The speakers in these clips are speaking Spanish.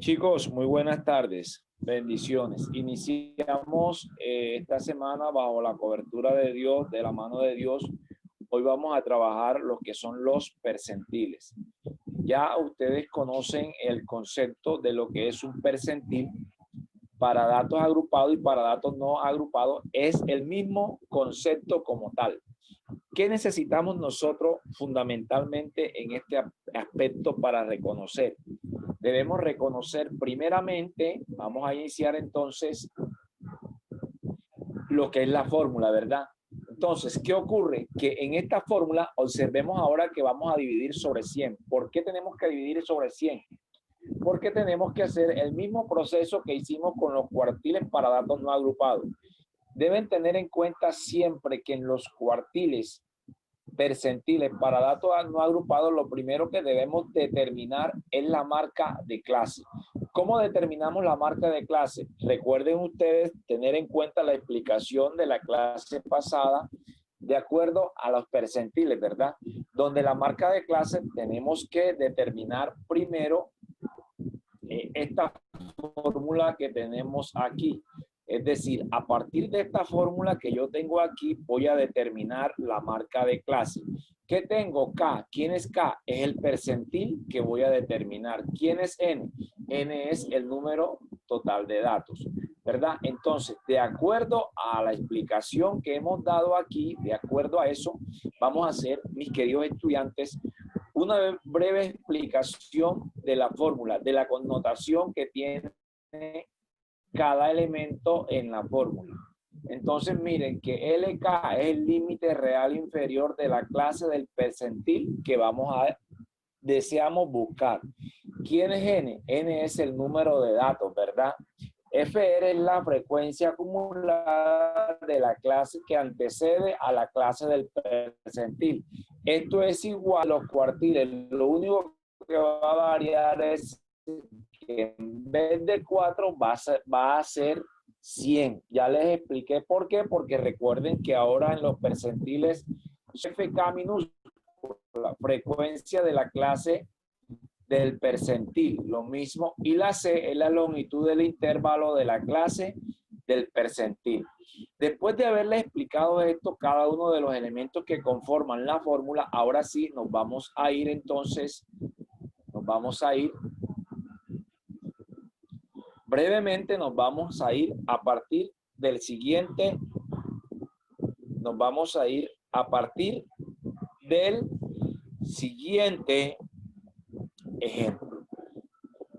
Chicos, muy buenas tardes. Bendiciones. Iniciamos esta semana bajo la cobertura de Dios, de la mano de Dios. Hoy vamos a trabajar lo que son los percentiles. Ya ustedes conocen el concepto de lo que es un percentil. Para datos agrupados y para datos no agrupados es el mismo concepto como tal. ¿Qué necesitamos nosotros fundamentalmente en este aspecto para reconocer? Debemos reconocer primeramente, vamos a iniciar entonces lo que es la fórmula, ¿verdad? Entonces, ¿qué ocurre? Que en esta fórmula observemos ahora que vamos a dividir sobre 100. ¿Por qué tenemos que dividir sobre 100? Porque tenemos que hacer el mismo proceso que hicimos con los cuartiles para datos no agrupados. Deben tener en cuenta siempre que en los cuartiles percentiles para datos no agrupados, lo primero que debemos determinar es la marca de clase. ¿Cómo determinamos la marca de clase? Recuerden ustedes tener en cuenta la explicación de la clase pasada de acuerdo a los percentiles, ¿verdad? Donde la marca de clase tenemos que determinar primero esta fórmula que tenemos aquí. Es decir, a partir de esta fórmula que yo tengo aquí, voy a determinar la marca de clase. ¿Qué tengo? K. ¿Quién es K? Es el percentil que voy a determinar. ¿Quién es N? N es el número total de datos, ¿verdad? Entonces, de acuerdo a la explicación que hemos dado aquí, de acuerdo a eso, vamos a hacer, mis queridos estudiantes, una breve explicación de la fórmula, de la connotación que tiene cada elemento en la fórmula. Entonces miren que LK es el límite real inferior de la clase del percentil que deseamos buscar. ¿Quién es N? N es el número de datos, ¿verdad? FR es la frecuencia acumulada de la clase que antecede a la clase del percentil. Esto es igual a los cuartiles. Lo único que va a variar es que en vez de 4 va a ser 100. Ya les expliqué por qué, porque recuerden que ahora en los percentiles FK minúscula, la frecuencia de la clase del percentil, lo mismo, y la C es la longitud del intervalo de la clase del percentil. Después de haberles explicado esto, cada uno de los elementos que conforman la fórmula, ahora sí nos vamos a ir entonces, brevemente nos vamos a ir a partir del siguiente, nos vamos a ir a partir del siguiente ejemplo.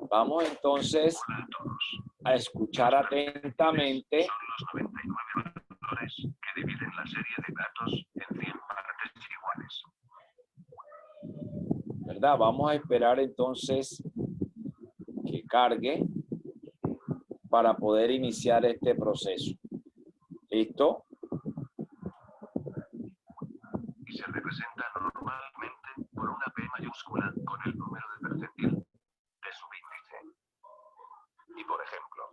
Vamos entonces a escuchar atentamente. Son los 99 valores que dividen la serie de datos en 100 partes iguales. ¿Verdad? Vamos a esperar entonces que cargue para poder iniciar este proceso. ¿Listo? Y se representa normalmente por una P mayúscula con el número de percentil de subíndice. Y por ejemplo,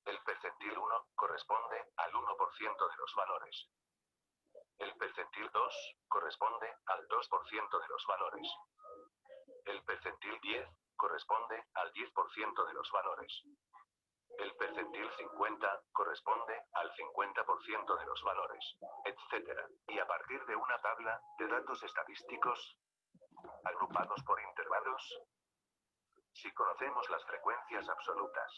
el percentil 1 corresponde al 1% de los valores. El percentil 2 corresponde al 2% de los valores. El percentil 10 corresponde al 10% de los valores. El percentil 50 corresponde al 50% de los valores, etc. Y a partir de una tabla de datos estadísticos, agrupados por intervalos, si conocemos las frecuencias absolutas,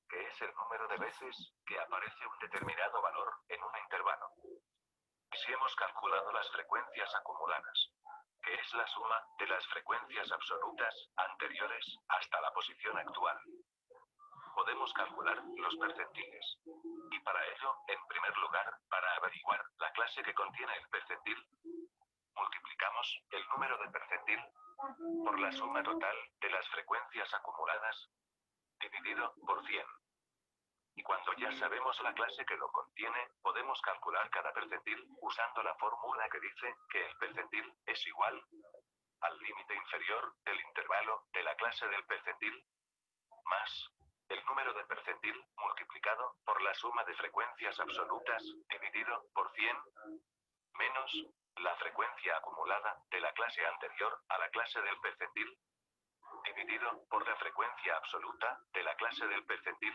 que es el número de veces que aparece un determinado valor en un intervalo. Y si hemos calculado las frecuencias acumuladas, que es la suma de las frecuencias absolutas anteriores hasta la posición actual, podemos calcular los percentiles. Y para ello, en primer lugar, para averiguar la clase que contiene el percentil, multiplicamos el número de percentil por la suma total de las frecuencias acumuladas dividido por 100. Y cuando ya sabemos la clase que lo contiene, podemos calcular cada percentil usando la fórmula que dice que el percentil es igual al límite inferior del intervalo de la clase del percentil más el número de percentil multiplicado por la suma de frecuencias absolutas dividido por 100 menos la frecuencia acumulada de la clase anterior a la clase del percentil dividido por la frecuencia absoluta de la clase del percentil,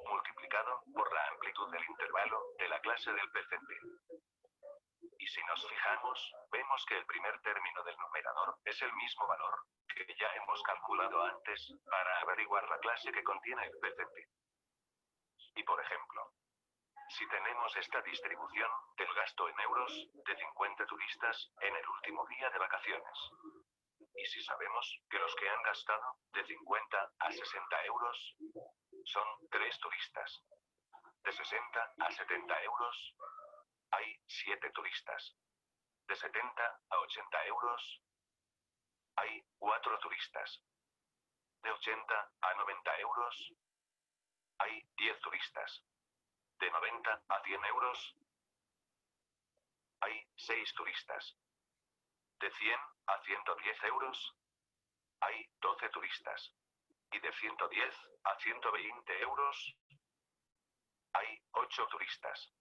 multiplicado por la amplitud del intervalo de la clase del percentil. Y si nos fijamos, vemos que el primer término del numerador es el mismo valor que ya hemos calculado antes para averiguar la clase que contiene el percentil. Y por ejemplo, si tenemos esta distribución del gasto en euros de 50 turistas en el último día de vacaciones, y si sabemos que los que han gastado de 50 a 60 euros son 3 turistas, de 60 a 70 euros hay 7 turistas, de 70 a 80 euros hay 4 turistas, de 80 a 90 euros hay 10 turistas, de 90 a 100 euros hay 6 turistas, de 100 a 110 euros hay 12 turistas, y de 110 a 120 euros hay 8 turistas.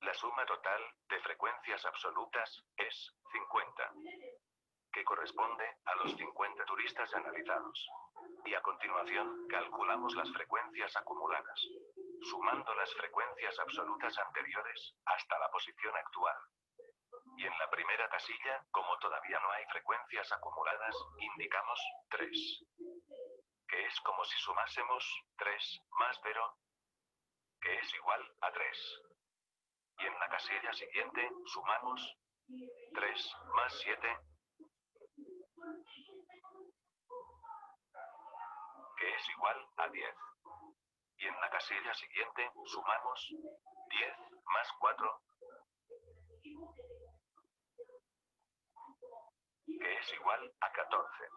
La suma total de frecuencias absolutas es 50, que corresponde a los 50 turistas analizados. Y a continuación, calculamos las frecuencias acumuladas, sumando las frecuencias absolutas anteriores hasta la posición actual. Y en la primera casilla, como todavía no hay frecuencias acumuladas, indicamos 3, que es como si sumásemos 3 más 0, que es igual a 3. Y en la casilla siguiente, sumamos 3 más 7, que es igual a 10. Y en la casilla siguiente, sumamos 10 más 4, que es igual a 14.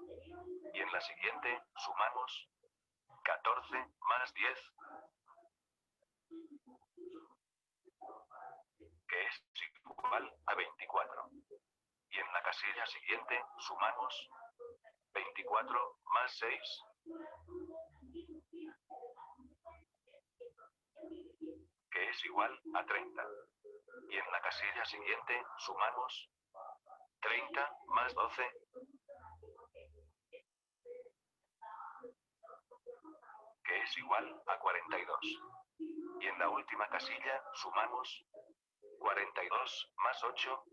Y en la siguiente, sumamos 14 más 10, que es igual a 24. Y en la casilla siguiente, sumamos 24 más 6, que es igual a 30. Y en la casilla siguiente, sumamos 30 más 12, que es igual a 42. Y en la última casilla, sumamos 42 más 8,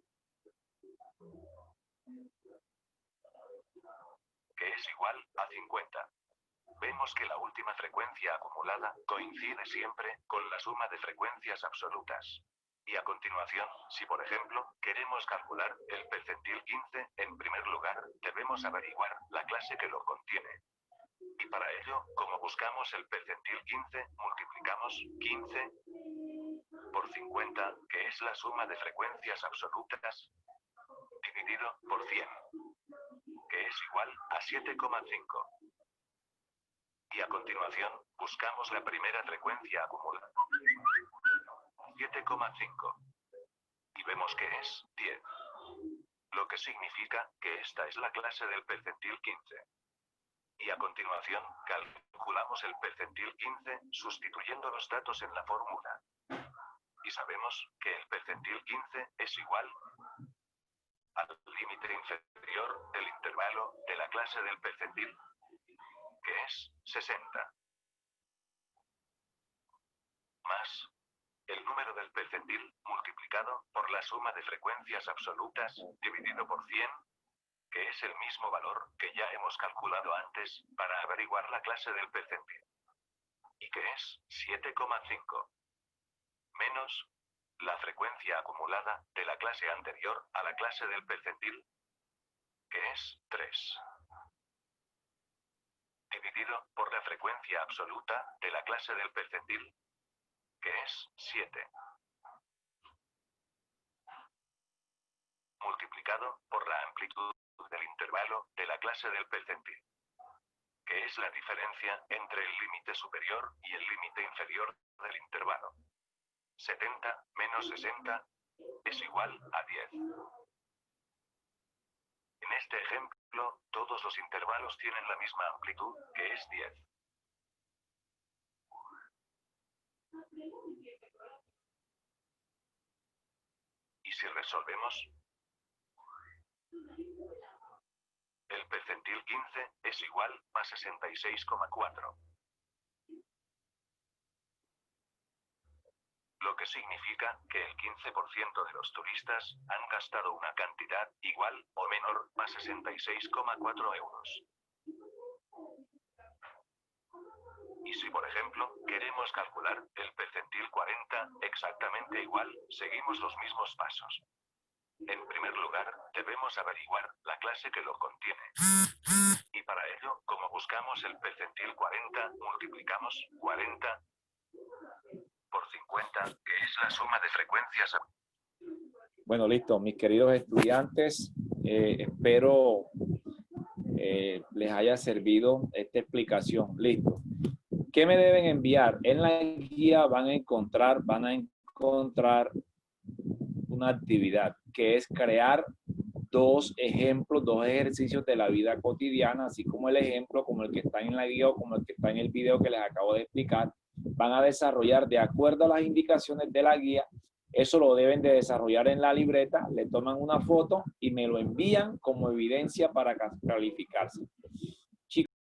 que es igual a 50. Vemos que la última frecuencia acumulada coincide siempre con la suma de frecuencias absolutas. Y a continuación, si por ejemplo, queremos calcular el percentil 15, en primer lugar, debemos averiguar la clase que lo contiene. Y para ello, como buscamos el percentil 15, multiplicamos 15 por 50, que es la suma de frecuencias absolutas, dividido por 100, que es igual a 7,5. Y a continuación, buscamos la primera frecuencia acumulada, 7,5. Y vemos que es 10. Lo que significa que esta es la clase del percentil 15. Y a continuación, calculamos el percentil 15 sustituyendo los datos en la fórmula. Y sabemos que el percentil 15 es igual al límite inferior del intervalo de la clase del percentil, que es 60, más el número del percentil multiplicado por la suma de frecuencias absolutas dividido por 100, que es el mismo valor que ya hemos calculado antes para averiguar la clase del percentil, y que es 7,5, menos la frecuencia acumulada de la clase anterior a la clase del percentil, que es 3, dividido por la frecuencia absoluta de la clase del percentil, que es 7, multiplicado por la amplitud del intervalo de la clase del percentil, que es la diferencia entre el límite superior y el límite inferior del intervalo. 70 menos 60 es igual a 10. En este ejemplo, todos los intervalos tienen la misma amplitud, que es 10. Y si resolvemos, el percentil percentil 15 es igual a 66,4. Lo que significa que el 15% de los turistas han gastado una cantidad igual o menor a 66,4 euros. Y si, por ejemplo, queremos calcular el percentil 40 exactamente igual, seguimos los mismos pasos. En primer lugar, debemos averiguar la clase que lo contiene. Y para ello, como buscamos el percentil 40, multiplicamos 40 por 50, que es la suma de frecuencias. Bueno, listo, mis queridos estudiantes, espero les haya servido esta explicación. Listo. ¿Qué me deben enviar? En la guía van a encontrar una actividad que es crear dos ejemplos, dos ejercicios de la vida cotidiana, así como el ejemplo, como el que está en la guía o como el que está en el video que les acabo de explicar. Van a desarrollar de acuerdo a las indicaciones de la guía. Eso lo deben de desarrollar en la libreta, le toman una foto y me lo envían como evidencia para calificarse.